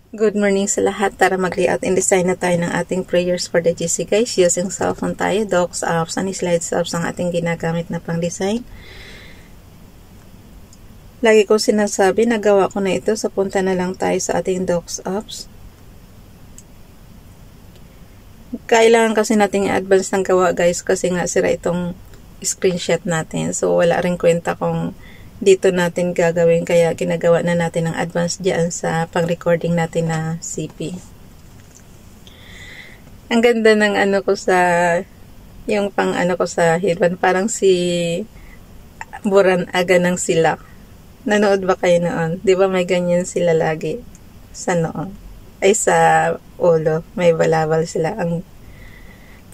Good morning sa lahat. Tara mag-layout and design na tayo ng ating prayers for the GC guys. Using cellphone tayo, docs apps, and slides apps ang ating ginagamit na pang design. Lagi kong sinasabi, nagawa ko na ito. So punta na lang tayo sa ating docs apps. Kailangan kasi nating i-advance ng gawa guys kasi nga sira itong screenshot natin. So wala rin kwenta kung dito natin gagawin, kaya ginagawa na natin ng advance dyan sa pang-recording natin na CP. Ang ganda ng ano ko sa yung pang ano ko sa headband, parang si Buran Aga ng Silak. Nanood ba kayo noon? Di ba may ganyan sila lagi sa noon? Ay sa ulo, may balabal sila. Ang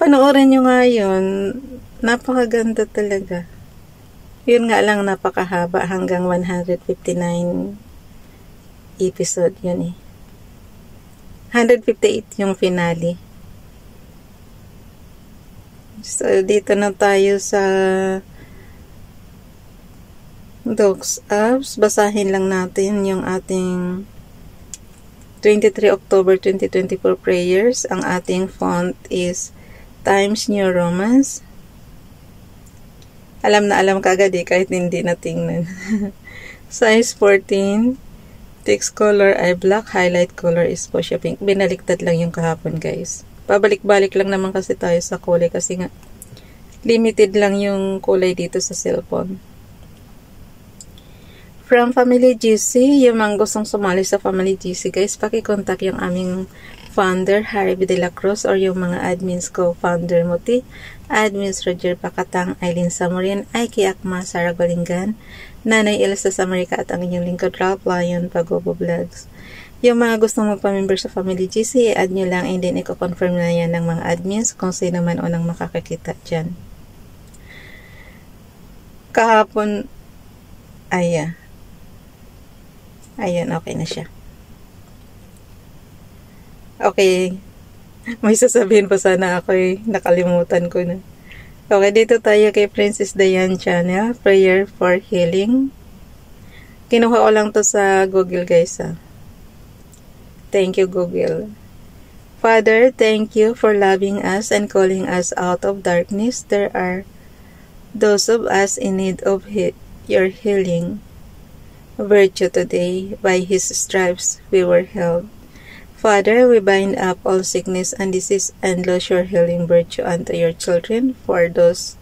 panoorin nyo nga yun, napakaganda talaga. Yun nga lang, napakahaba, hanggang 159 episode yun eh. 158 yung finale. So, dito na tayo sa docs apps. Basahin lang natin yung ating 23 October 2024 prayers. Ang ating font is Times New Romance. Alam na alam kagad eh, kahit hindi natingnan. Size 14. Text color ay black. Highlight color is fuchsia pink. Binaliktad lang yung kahapon guys. Pabalik-balik lang naman kasi tayo sa kulay kasi nga limited lang yung kulay dito sa cellphone. From Family GC, yung mga gustong sumali sa Family GC guys, pakicontact yung aming founder, Harry de la Cruz, or yung mga admins ko, founder Muti, admins Roger Pakatang, Aileen Samurin, Aiki Akma, Sarah Galingan, Nanay Elsa Samarika at ang inyong lingkod Ralph Lion, Pagobo Vlogs. Yung mga gustong magpa-member sa Family GC, add nyo lang and then i-confirm na yan ng mga admins kung sino man unang makakakita dyan. Kahapon, ayan, okay na siya. Okay, may sasabihin pa sana ako eh, nakalimutan ko na. Okay, dito tayo kay Princess Diane Channel, Prayer for Healing. Kinuha ko lang to sa Google guys ah. Thank you Google. Father, thank you for loving us and calling us out of darkness. There are those of us in need of your healing virtue today. By His stripes we were healed. Father, we bind up all sickness and disease and lose your healing virtue unto your children. For those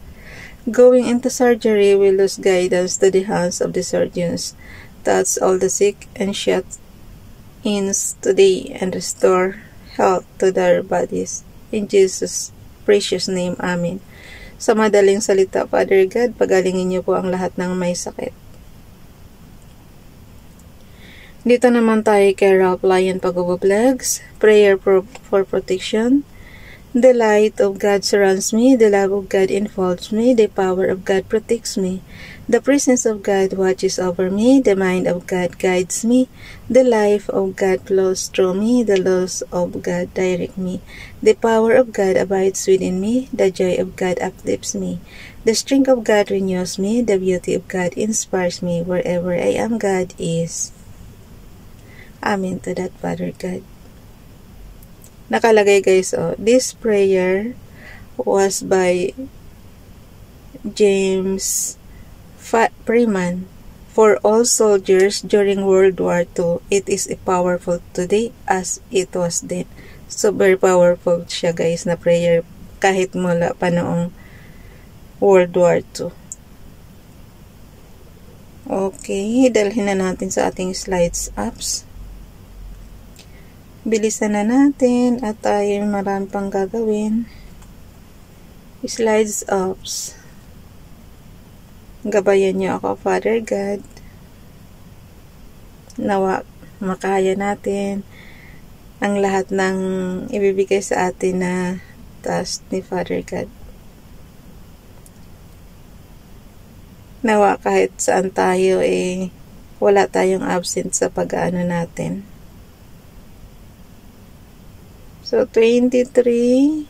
going into surgery, we lose guidance to the hands of the surgeons. Touch all the sick and shut in today and restore health to their bodies. In Jesus' precious name, Amen. Sa madaling salita, Father God, pagalingin niyo po ang lahat ng may sakit. Dito naman tayo kay Ralph Lion Pagobo Vlogs. Prayer for protection. The light of God surrounds me. The love of God enfolds me. The power of God protects me. The presence of God watches over me. The mind of God guides me. The life of God flows through me. The laws of God direct me. The power of God abides within me. The joy of God uplifts me. The strength of God renews me. The beauty of God inspires me. Wherever I am, God is. Amen to that, Father God. Nakalagay guys, oh, this prayer was by James Freeman for all soldiers during World War II. It is powerful today as it was then. So very powerful siya guys na prayer kahit mula pa noong World War II. Okay, dalhin na natin sa ating slides apps. Bilisan na natin at tayo marami pang gagawin. Slides apps. Gabayan niyo ako, Father God. Nawa makaya natin ang lahat ng ibibigay sa atin na task ni Father God. Nawa kahit saan tayo wala tayong absent sa pag-aano natin. So, 23.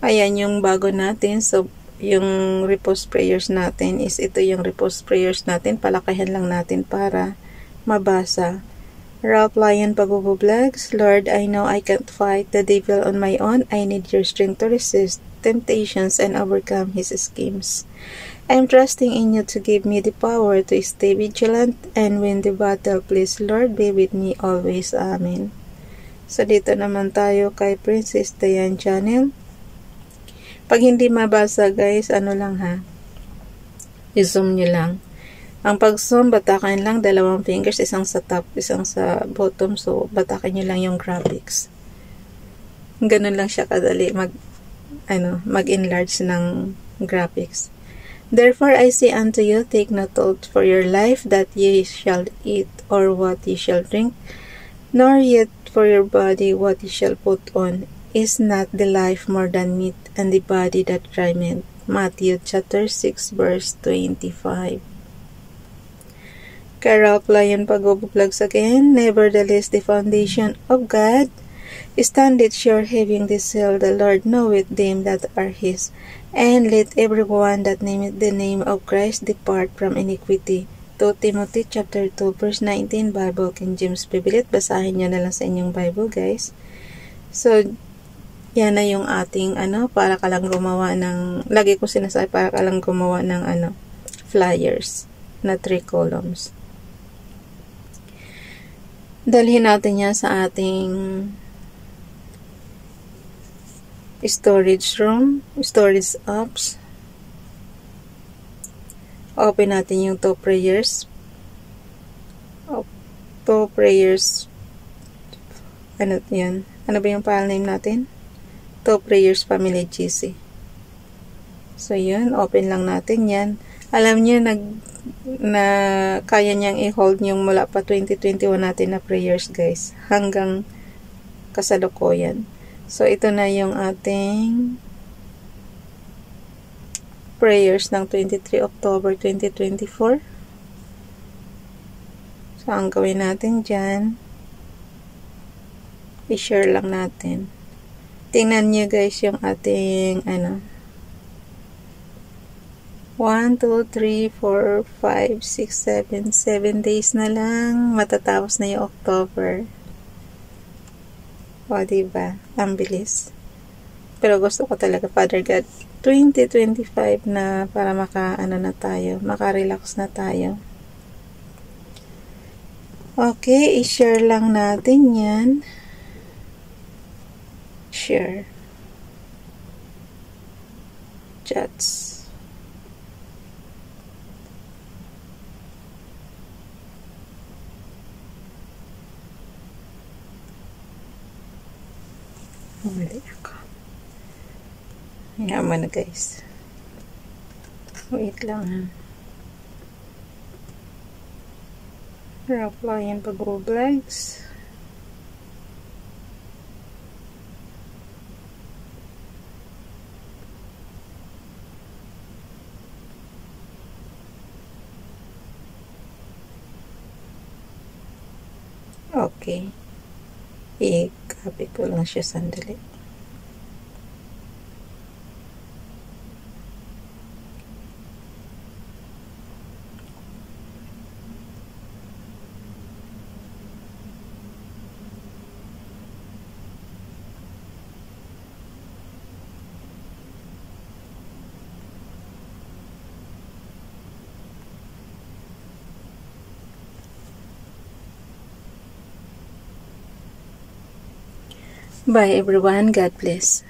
Ayan yung bago natin. So, yung repose prayers natin is ito yung repose prayers natin. Palakihan lang natin para mabasa. Ralph Lion Pagubo Vlogs. Lord, I know I can't fight the devil on my own. I need your strength to resist temptations and overcome his schemes. I am trusting in you to give me the power to stay vigilant and win the battle. Please, Lord, be with me always. Amen. So, dito naman tayo kay Princess Diane Channel. Pag hindi mabasa, guys, ano lang ha, i-zoom nyo lang. Ang pag-zoom, batakan lang, 2 fingers, isang sa top, isang sa bottom. So, batakan nyo lang yung graphics. Ganun lang siya kadali mag-enlarge ng graphics. Therefore, I say unto you, take no thought for your life, that ye shall eat, or what ye shall drink, nor yet for your body what ye shall put on. Is not the life more than meat, and the body that raiment? Matthew chapter 6 verse 25. Ralph Lion Pagubo Vlogs again. Nevertheless, the foundation of God standeth sure, having this seal, the Lord knoweth them that are his. And let every one that nameth the name of Christ depart from iniquity. 2 Timothy chapter 2 verse 19, Bible King James Bible. Basahin nyo na lang sa inyong Bible, guys. So, yan na yung ating para ka lang gumawa ng, lagi ko sinasabi, para ka lang gumawa ng flyers na 3 columns. Dalhin natin yan sa ating storage room, storage apps. Open natin yung 2 prayers. 2 prayers. Ano yan? Ano ba yung file name natin? 2 prayers family GC. So yun, open lang natin yan. Alam niyo na kaya niyang i-hold yung mula pa 2021 natin na prayers, guys, hanggang kasalukuyan. So ito na yung ating prayers ng 23 October 2024. So ang gawin natin dyan, i-share lang natin. Tingnan niyo, guys, yung ating 1, 2, 3, 4, 5, 6, 7 days na lang matatapos na yung October. O, diba? Ang bilis. Pero gusto ko talaga, Father God, 2025 na para maka-relax na tayo. Okay, i-share lang natin yan. Share. Chats. Mali ako. Yaman na, guys. Wait lang ha. Ralph Lion Pagubo Vlogs. Okay. I-copy ko lang siya sandali. Bye everyone. God bless.